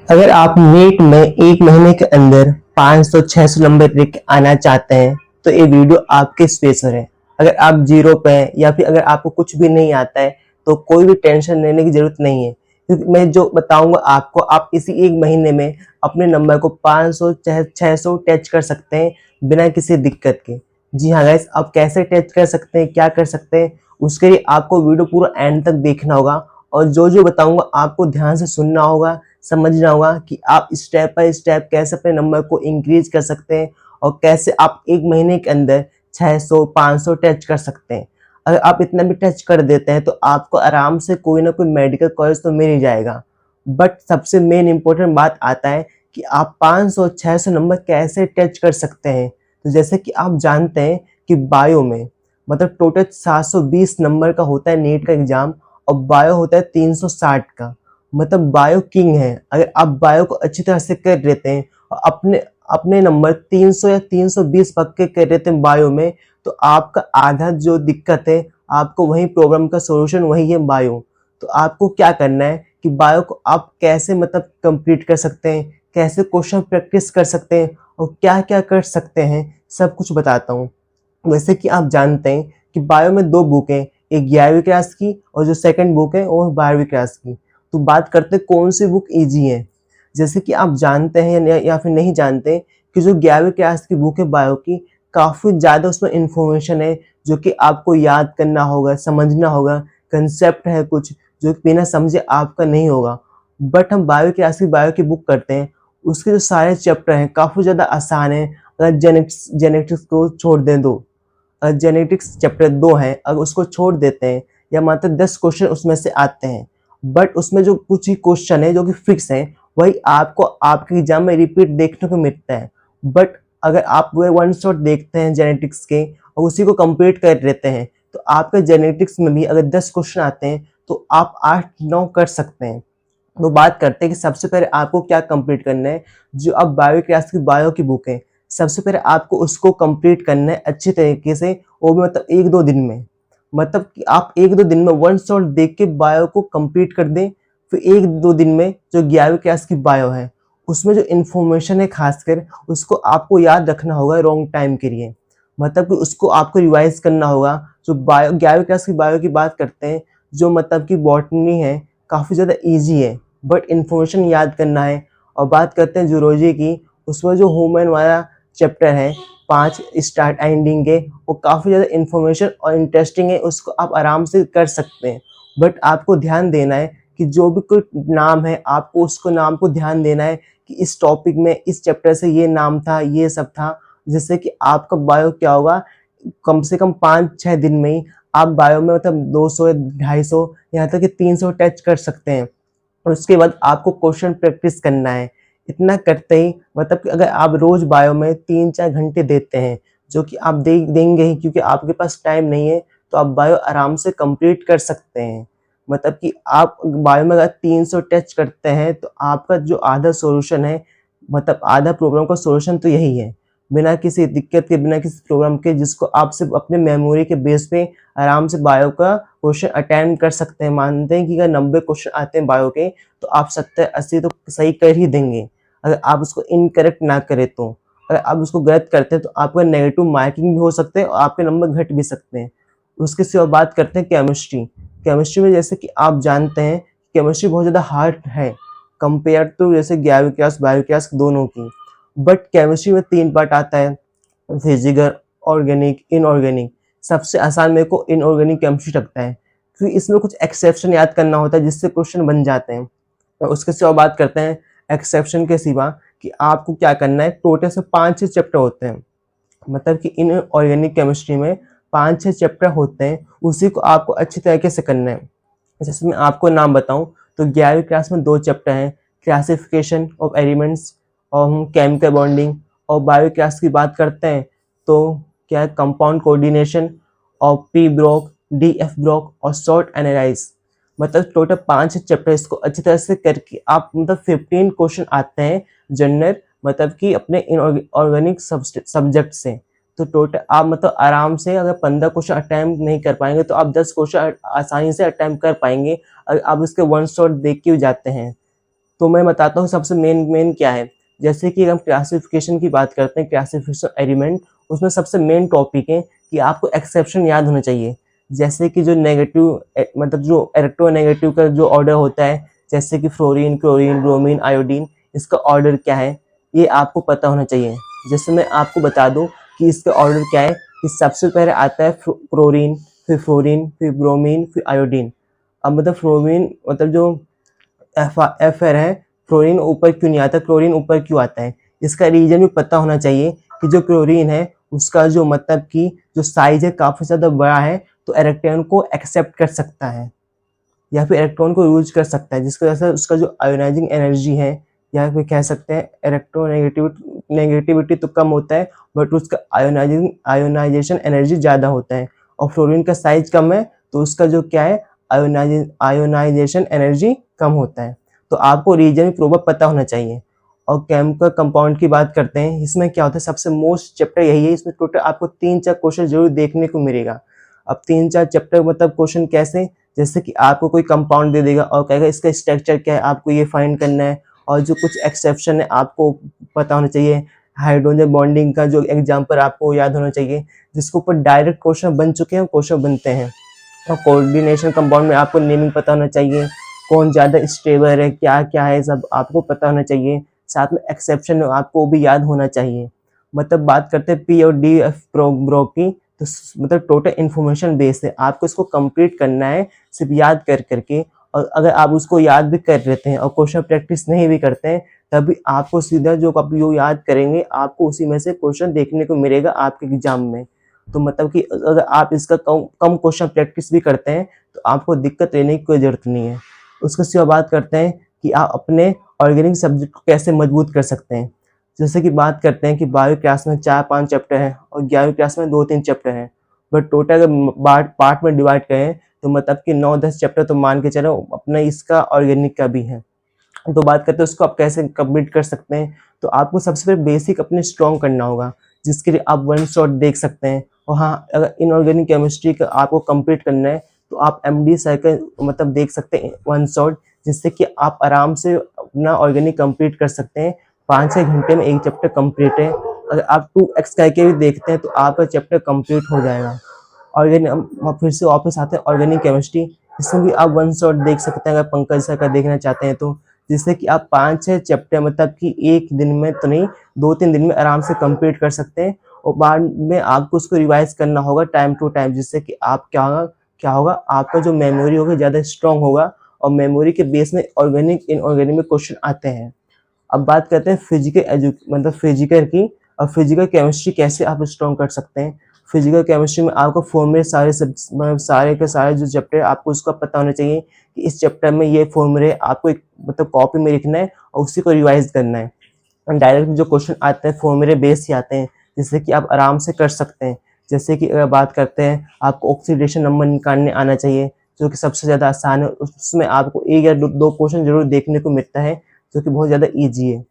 अगर आप नीट में एक महीने के अंदर 500-600 नंबर लेके आना चाहते हैं तो ये वीडियो आपके स्पेस पर है। अगर आप जीरो पे हैं या फिर अगर आपको कुछ भी नहीं आता है तो कोई भी टेंशन लेने की जरूरत नहीं है, क्योंकि मैं जो बताऊंगा आपको आप इसी एक महीने में अपने नंबर को 500 600 टच कर सकते हैं बिना किसी दिक्कत के। जी हाँ गाइस, आप कैसे टच कर सकते हैं, क्या कर सकते हैं, उसके लिए आपको वीडियो पूरा एंड तक देखना होगा और जो जो बताऊंगा आपको ध्यान से सुनना होगा, समझना होगा कि आप स्टेप बाय स्टेप कैसे अपने नंबर को इंक्रीज कर सकते हैं और कैसे आप एक महीने के अंदर 600 500 टच कर सकते हैं। अगर आप इतना भी टच कर देते हैं तो आपको आराम से कोई ना कोई मेडिकल कॉलेज तो मिल ही जाएगा। बट सबसे मेन इंपॉर्टेंट बात आता है कि आप 500 600 नंबर कैसे टच कर सकते हैं। तो जैसे कि आप जानते हैं कि बायो में मतलब टोटल 720 नंबर का होता है नीट का एग्जाम और बायो होता है 360 का। मतलब बायो किंग है। अगर आप बायो को अच्छी तरह से कर लेते हैं और अपने अपने नंबर 300 या 320 पक्के कर लेते हैं बायो में, तो आपका आधा जो दिक्कत है आपको वही प्रॉब्लम का सॉल्यूशन वही है बायो। तो आपको क्या करना है कि बायो को आप कैसे मतलब कंप्लीट कर सकते हैं, कैसे क्वेश्चन प्रैक्टिस कर सकते हैं और क्या क्या कर सकते हैं, सब कुछ बताता हूँ। वैसे कि आप जानते हैं कि बायो में दो बुक हैं, एक 11वीं क्लास की और जो सेकंड बुक है वो 12वीं क्लास की। तो बात करते हैं कौन सी बुक इजी है। जैसे कि आप जानते हैं या फिर नहीं जानते कि जो 11वीं क्लास की बुक है बायो की, काफ़ी ज़्यादा उसमें इंफॉर्मेशन है जो कि आपको याद करना होगा, समझना होगा। कंसेप्ट है कुछ जो कि बिना समझे आपका नहीं होगा। बट हम 12वीं क्लास की बायो की बुक करते हैं, उसके जो सारे चैप्टर हैं काफ़ी ज़्यादा आसान है। अगर जेनेटिक्स को छोड़ दें तो जेनेटिक्स चैप्टर 2 है, अगर उसको छोड़ देते हैं या मात्र 10 क्वेश्चन उसमें से आते हैं, बट उसमें जो कुछ ही क्वेश्चन है जो कि फिक्स है वही आपको आपके एग्जाम में रिपीट देखने को मिलता है। बट अगर आप वो वन शॉट देखते हैं जेनेटिक्स के और उसी को कंप्लीट कर लेते हैं तो आपके जेनेटिक्स में भी अगर 10 क्वेश्चन आते हैं तो आप 8-9 कर सकते हैं। तो बात करते हैं कि सबसे पहले आपको क्या कंप्लीट करना है। जो अब 12वीं क्लास की बायो की बुक है, सबसे पहले आपको उसको कंप्लीट करना है अच्छी तरीके से, वो भी मतलब 1-2 दिन में। मतलब कि आप 1-2 दिन में वन शॉट देख के बायो को कंप्लीट कर दें। फिर 1-2 दिन में जो 11वीं क्लास की बायो है, उसमें जो इन्फॉर्मेशन है खासकर उसको आपको याद रखना होगा लॉन्ग टाइम के लिए। मतलब कि उसको आपको रिवाइज़ करना होगा। जो बायो 11वीं क्लास की बायो की बात करते हैं, जो मतलब कि बॉटनी है, काफ़ी ज़्यादा ईज़ी है। बट इन्फॉर्मेशन याद करना है। और बात करते हैं जूलॉजी की, उसमें जो ह्यूमन वाला चैप्टर है 5 स्टार्ट एंडिंग के, वो काफ़ी ज़्यादा इन्फॉर्मेशन और इंटरेस्टिंग है, उसको आप आराम से कर सकते हैं। बट आपको ध्यान देना है कि जो भी कोई नाम है आपको उसको नाम को ध्यान देना है कि इस टॉपिक में इस चैप्टर से ये नाम था, ये सब था। जिससे कि आपका बायो क्या होगा, कम से कम 5-6 दिन में ही आप बायो में मतलब 200 250 यहाँ तक कि 300 टच कर सकते हैं। और उसके बाद आपको क्वेश्चन प्रैक्टिस करना है। इतना करते ही मतलब कि अगर आप रोज़ बायो में 3-4 घंटे देते हैं, जो कि आप देंगे ही क्योंकि आपके पास टाइम नहीं है, तो आप बायो आराम से कंप्लीट कर सकते हैं। मतलब कि आप बायो में अगर 300 टच करते हैं तो आपका जो आधा सॉल्यूशन है, मतलब आधा प्रॉब्लम का सॉल्यूशन तो यही है। बिना किसी दिक्कत के, बिना किसी प्रॉब्लम के, जिसको आप सिर्फ अपने मेमोरी के बेस पे आराम से बायो का क्वेश्चन अटेम्प्ट कर सकते हैं। मानते हैं कि अगर 90 क्वेश्चन आते हैं बायो के तो आप 70-80 तो सही कर ही देंगे, अगर आप उसको इनकरेक्ट ना करें तो। अगर आप उसको गलत करते हैं तो आपका नेगेटिव मार्किंग भी हो सकते हैं और आपके नंबर घट भी सकते हैं। उसके सिवा बात करते हैं केमिस्ट्री। केमिस्ट्री में जैसे कि आप जानते हैं केमिस्ट्री बहुत ज़्यादा हार्ड है कंपेयर टू जैसे 11वीं क्लास 12वीं क्लास दोनों की। बट केमिस्ट्री में 3 पार्ट आता है, फिजिकल, ऑर्गेनिक, इनऑर्गेनिक। सबसे आसान मेरे को इनऑर्गेनिक केमिस्ट्री लगता है क्योंकि इसमें कुछ एक्सेप्शन याद करना होता है जिससे क्वेश्चन बन जाते हैं। और उसके सिवा बात करते हैं एक्सेप्शन के सिवा कि आपको क्या करना है। टोटल से 5-6 चैप्टर होते हैं, मतलब कि इन ऑर्गेनिक केमिस्ट्री में 5-6 चैप्टर होते हैं, उसी को आपको अच्छी तरीके से करना है। जैसे मैं आपको नाम बताऊं तो 11वीं क्लास में 2 चैप्टर हैं, क्लासिफिकेशन ऑफ एलिमेंट्स और हम केमिकल बॉन्डिंग। और 12वीं क्लास की बात करते हैं तो क्या है, कंपाउंड कोऑर्डिनेशन और P block, D F block और शॉर्ट एनालाइज। मतलब टोटल 5 चैप्टर, इसको अच्छी तरह से करके आप मतलब 15 क्वेश्चन आते हैं जनरल, मतलब कि अपने इनऑर्गेनिक सब्जेक्ट से। तो टोटल आप मतलब आराम से अगर 15 क्वेश्चन अटेम्प्ट नहीं कर पाएंगे तो आप 10 क्वेश्चन आसानी से अटेम्प्ट कर पाएंगे अगर आप इसके वन शॉट देख के जाते हैं। तो मैं बताता हूँ सबसे मेन क्या है। जैसे कि हम क्लासिफिकेशन की बात करते हैं, क्लासिफिकेशन एलिमेंट, उसमें सबसे मेन टॉपिक है कि आपको एक्सेप्शन याद होना चाहिए। जैसे कि जो नेगेटिव मतलब जो इलेक्ट्रोनेगेटिव का जो ऑर्डर होता है, जैसे कि फ्लोरीन, क्लोरीन, ब्रोमीन, आयोडीन, इसका ऑर्डर क्या है ये आपको पता होना चाहिए। जैसे मैं आपको बता दूं कि इसका ऑर्डर क्या है, कि सबसे पहले आता है क्लोरीन, फिर फ्लोरीन, फिर ब्रोमीन, फिर आयोडीन। अब मतलब फ्लोरीन मतलब जो एफ है, फ्लोरीन ऊपर क्यों नहीं आता, क्लोरीन ऊपर क्यों आता है, इसका रीजन भी पता होना चाहिए कि जो क्लोरीन है उसका जो मतलब कि जो साइज है काफी ज्यादा बड़ा है, तो इलेक्ट्रॉन को एक्सेप्ट कर सकता है या फिर इलेक्ट्रॉन को यूज कर सकता है, जिसकी वजह से उसका जो आयोनाइजिंग एनर्जी है, या फिर कह सकते हैं इलेक्ट्रोनेगेटिविटी नेगेटिविटी तो कम होता है, बट उसका आयोनाइजेशन एनर्जी ज़्यादा होता है। और फ्लोरीन का साइज कम है, तो उसका जो क्या है, आयोनाइजेशन एनर्जी कम होता है। तो आपको रीजन प्रोबर पता होना चाहिए। और केमिकल कंपाउंड की बात करते हैं, इसमें क्या होता है, सबसे मोस्ट चैप्टर यही है। इसमें टोटल आपको 3-4 क्वेश्चन जरूर देखने को मिलेगा। अब 3-4 चैप्टर मतलब क्वेश्चन कैसे, जैसे कि आपको कोई कंपाउंड दे देगा और कहेगा इसका स्ट्रक्चर क्या है, आपको ये फाइंड करना है, और जो कुछ एक्सेप्शन है आपको पता होना चाहिए। हाइड्रोजन बॉन्डिंग का जो एग्जांपल आपको याद होना चाहिए, जिसके ऊपर डायरेक्ट क्वेश्चन बन चुके हैं, क्वेश्चन बनते हैं। और कोऑर्डिनेशन कंपाउंड में आपको नेमिंग पता होना चाहिए, कौन ज़्यादा स्टेबल है, क्या क्या है, सब आपको पता होना चाहिए। साथ में एक्सेप्शन आपको भी याद होना चाहिए। मतलब बात करते हैं पी और डी एफ ब्रो की, तो मतलब टोटल इन्फॉर्मेशन बेस है, आपको इसको कंप्लीट करना है सिर्फ याद कर करके। और अगर आप उसको याद भी कर लेते हैं और क्वेश्चन प्रैक्टिस नहीं भी करते हैं, तभी आपको सीधा जो आप यो याद करेंगे, आपको उसी में से क्वेश्चन देखने को मिलेगा आपके एग्जाम में। तो मतलब कि अगर आप इसका कम क्वेश्चन प्रैक्टिस भी करते हैं, तो आपको दिक्कत लेने की कोई जरूरत नहीं है। उसके सिवा बात करते हैं कि आप अपने ऑर्गेनिक सब्जेक्ट को कैसे मजबूत कर सकते हैं। जैसे कि बात करते हैं कि 12वीं क्लास में 4-5 चैप्टर हैं और 11वीं क्लास में 2-3 चैप्टर हैं, बट टोटल अगर पार्ट में डिवाइड करें तो मतलब कि 9-10 चैप्टर तो मान के चलो अपना इसका ऑर्गेनिक का भी है। तो बात करते हैं उसको आप कैसे कंप्लीट कर सकते हैं। तो आपको सबसे पहले बेसिक अपने स्ट्रॉन्ग करना होगा, जिसके लिए आप वन शॉट देख सकते हैं। और हाँ, अगर इनऑर्गेनिक केमिस्ट्री का आपको कंप्लीट करना है, तो आप MD साइकिल मतलब देख सकते हैं वन शॉट, जिससे कि आप आराम से अपना ऑर्गेनिक कंप्लीट कर सकते हैं। 5-6 घंटे में एक चैप्टर कंप्लीट है। अगर आप 2x करके भी देखते हैं तो आपका चैप्टर कंप्लीट हो जाएगा। ऑर्गेनिक फिर से वापस आते हैं ऑर्गेनिक केमिस्ट्री, इसमें भी आप वन शॉट देख सकते हैं अगर पंकज सर का देखना चाहते हैं तो, जिससे कि आप 5-6 चैप्टर मतलब कि एक दिन में तो नहीं, 2-3 दिन में आराम से कंप्लीट कर सकते हैं। और बाद में आपको उसको रिवाइज करना होगा टाइम टू टाइम, जिससे कि आप क्या होगा आपका जो मेमोरी होगा ज़्यादा स्ट्रांग होगा, और मेमोरी के बेस में ऑर्गेनिक इनऑर्गेनिक में क्वेश्चन आते हैं। अब बात करते हैं मतलब फिजिकल की। और फिजिकल केमिस्ट्री कैसे आप स्ट्रॉन्ग कर सकते हैं। फिजिकल केमिस्ट्री में आपको फॉर्मूले मतलब सारे के सारे जो चैप्टर आपको उसका पता होना चाहिए कि इस चैप्टर में ये फॉर्मूले आपको एक मतलब कॉपी में लिखना है और उसी को रिवाइज करना है। डायरेक्ट जो क्वेश्चन आते हैं फॉर्मूले बेस ही आते हैं, जिससे कि आप आराम से कर सकते हैं। जैसे कि अगर बात करते हैं, आपको ऑक्सीडेशन नंबर निकालने आना चाहिए, जो कि सबसे ज़्यादा आसान है। उसमें आपको एक या दो क्वेश्चन जरूर देखने को मिलता है, जो कि बहुत ज़्यादा ईजी है।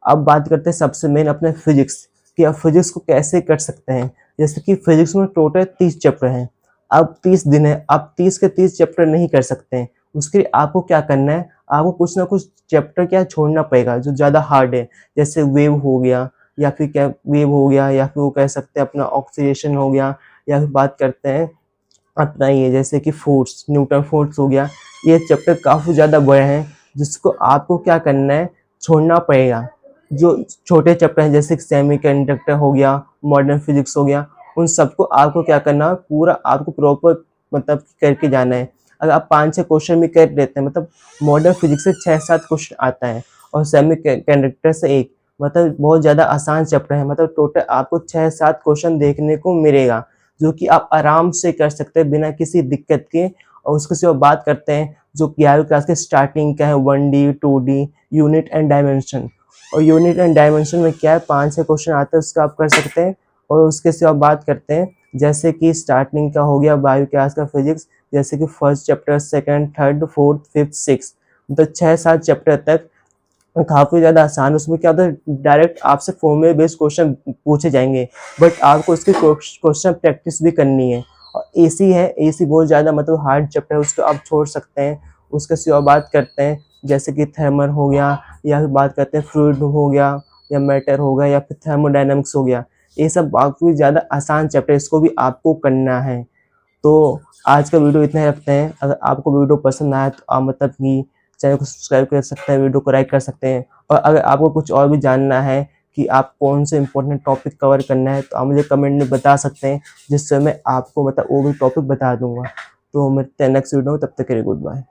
अब बात करते हैं सबसे मेन अपने फिजिक्स कि आप फिजिक्स को कैसे कर सकते हैं। जैसे कि फिजिक्स में टोटल 30 चैप्टर हैं। अब 30 दिन है, आप 30 के 30 चैप्टर नहीं कर सकते हैं। उसके लिए आपको क्या करना है, आपको कुछ ना कुछ चैप्टर क्या छोड़ना पड़ेगा जो ज़्यादा हार्ड है। जैसे वेव हो गया, या फिर क्या वेव हो गया, या फिर वो कह सकते हैं अपना ऑक्सीडेशन हो गया, या फिर बात करते हैं अपना ये जैसे कि फोर्स, न्यूटन फोर्स हो गया। ये चैप्टर काफ़ी ज़्यादा बड़े हैं, जिसको आपको क्या करना है, छोड़ना पड़ेगा। जो छोटे चैप्टर हैं जैसे सेमीकंडक्टर हो गया, मॉडर्न फिजिक्स हो गया, उन सबको आपको क्या करना है, पूरा आपको प्रॉपर मतलब करके जाना है। अगर आप 5-6 क्वेश्चन भी कर लेते हैं, मतलब मॉडर्न फिजिक्स से 6-7 क्वेश्चन आता है, और सेमीकंडक्टर से एक, मतलब बहुत ज़्यादा आसान चैप्टर है। मतलब टोटल आपको 6-7 क्वेश्चन देखने को मिलेगा, जो कि आप आराम से कर सकते हैं बिना किसी दिक्कत के। और उसके सिवा बात करते हैं जो 11वीं क्लास के स्टार्टिंग का है, 1D 2D, unit and dimension. और यूनिट एंड डायमेंशन में क्या है, 5-6 क्वेश्चन आते हैं, उसका आप कर सकते हैं। और उसके सिवा बात करते हैं जैसे कि स्टार्टिंग का हो गया 12वीं क्लास का फिजिक्स, जैसे कि first chapter, second, third, fourth, fifth, six, मतलब 6-7 चैप्टर तक काफ़ी ज़्यादा आसान। उसमें क्या होता है, डायरेक्ट आपसे फॉर्मूले बेस्ड क्वेश्चन पूछे जाएंगे, बट आपको उसके क्वेश्चन प्रैक्टिस भी करनी है। और एसी है, एसी बहुत ज़्यादा मतलब हार्ड चैप्टर है, उसको आप छोड़ सकते हैं। उसके सिवा बात करते हैं जैसे कि थर्मल हो गया, या फिर बात करते हैं फ्लूइड हो गया, या मैटर हो गया, या फिर थर्मोडायनामिक्स हो गया। ये सब काफ़ी ज़्यादा आसान चैप्टर, इसको भी आपको करना है। तो आज का वीडियो इतना ही रखते हैं। अगर आपको वीडियो पसंद आया तो आप मतलब कि चैनल को सब्सक्राइब कर सकते हैं, वीडियो को लाइक कर सकते हैं। और अगर आपको कुछ और भी जानना है कि आप कौन से इंपॉर्टेंट टॉपिक कवर करना है, तो आप मुझे कमेंट में बता सकते हैं, जिससे मैं आपको मतलब वो भी टॉपिक बता दूंगा। तो मिलते हैं नेक्स्ट वीडियो में, तब तक के लिए गुड बाय।